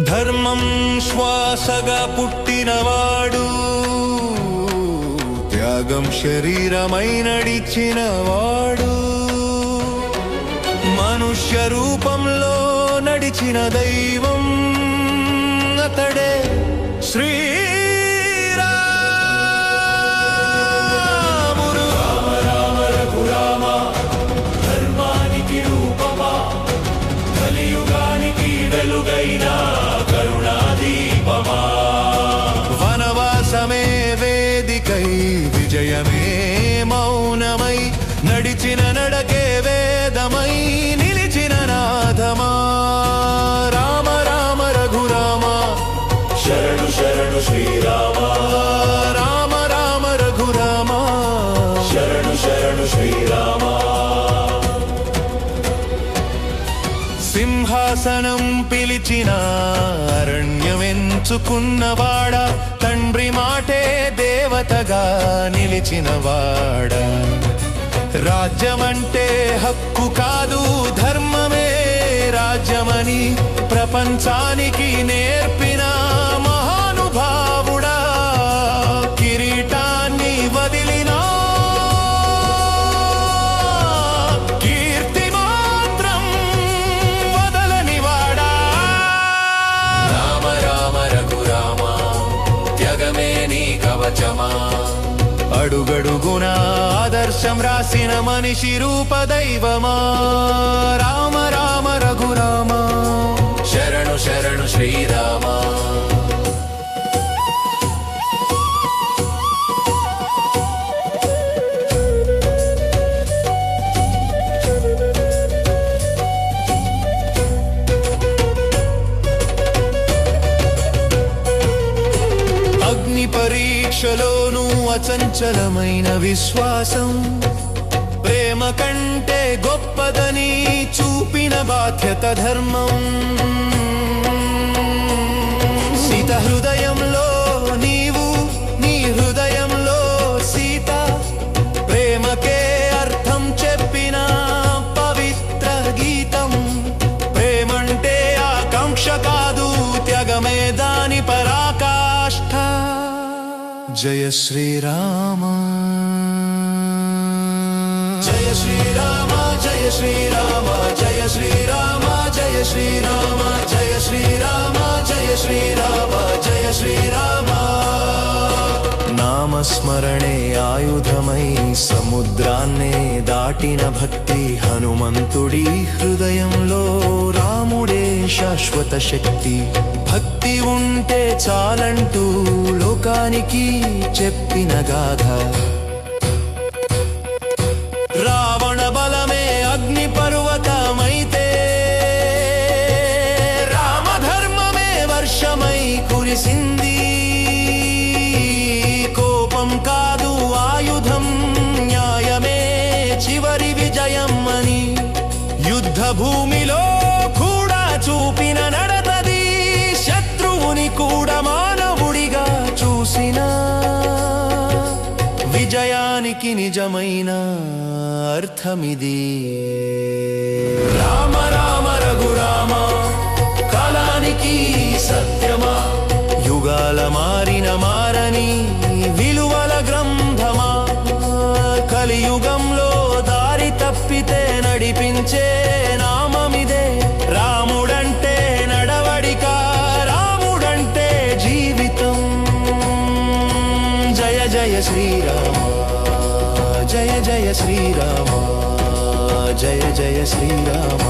ధర్మం శ్వాసగా పుట్టినవాడు, త్యాగం శరీరమై నడిచినవాడు, మనుష్య రూపంలో నడిచిన దైవం అతడే శ్రీరాముడు. రామ రామ రఘురామ ధర్మానికి రూపమా, కలియుగానికి వెలుగైన కరుణాదీపమా. వనవాసమే వేదికై, విజయమే మౌనమై, నడిచిన నడకే వేదమై నిలిచిన నాదమా. రామ రామ రఘురామ శరణు శరణు శ్రీరామ. రామ రామ రఘురామ శరణు శరణు శ్రీరామ. సింహాసనం పిలిచిన అరణ్యమెంచుకున్నవాడా, తండ్రి మాటే దేవతగా నిలిచినవాడా. రాజ్యమంటే హక్కు కాదు, ధర్మమే రాజ్యమని ప్రపంచానికి నేర్పిన మహానుభావుడా. కిరీటాన్ని వదిలినా కీర్తి మాత్రం వదలనివాడా. రామ రామ రఘురామ త్యాగమే నీ కవచమా, అడుగడుగున ఆదర్శం రాసిన మనిషి రూపదైవమా. రామ రామ రఘురామ శరణు శరణు శ్రీరామ. అగ్ని పరీక్షలోనూ అచంచలమైన విశ్వాసం, ప్రేమ కంటే గొప్పదని చూపిన బాధ్యత ధర్మం. సీత హృదయంలో నీవు, నీ హృదయంలో సీత, ప్రేమకే అర్థం చెప్పిన పవిత్ర గీతం. ప్రేమంటే ఆకాంక్ష కాదు, త్యాగమే దాని పరాకాష్ఠ. జయ శ్రీరామ జయ శ్రీరామ జయ శ్రీరామ జయ శ్రీరామ జయ శ్రీరామ జయ శ్రీరామ జయ శ్రీరామ జయ శ్రీరామ. నామస్మరణే ఆయుధమై సముద్రాన్నే దాటిన భక్తి హనుమంతుడి హృదయంలో. రాముడే శాశ్వత శక్తి, భక్తి ఉంటే చాలంటూ లోకానికి చెప్పిన గాథ. రావణ బలమే అగ్ని పర్వతమైతే, రామధర్మమే వర్షమై కురిసింది. కోపం కాదు ఆయుధం, న్యాయమే చివరి విజయం అని యుద్ధ భూమిలో కూడా చూపిన నడతది. శత్రువుని కూడా మానవుడిగా చూసిన విజయానికి నిజమైన అర్థమిది. రామ రామ రఘురామ కాలానికి సత్యమా, యుగాల మారిన మారని విలువల గ్రంథమా. కలియుగంలో దారి తప్పితే నడిపించే నామమిదే. రాముడంటే నడవడిక, రాముడంటే జీవితం. జయ జయ శ్రీరామ జయ జయ శ్రీరామ జయ జయ శ్రీరామ.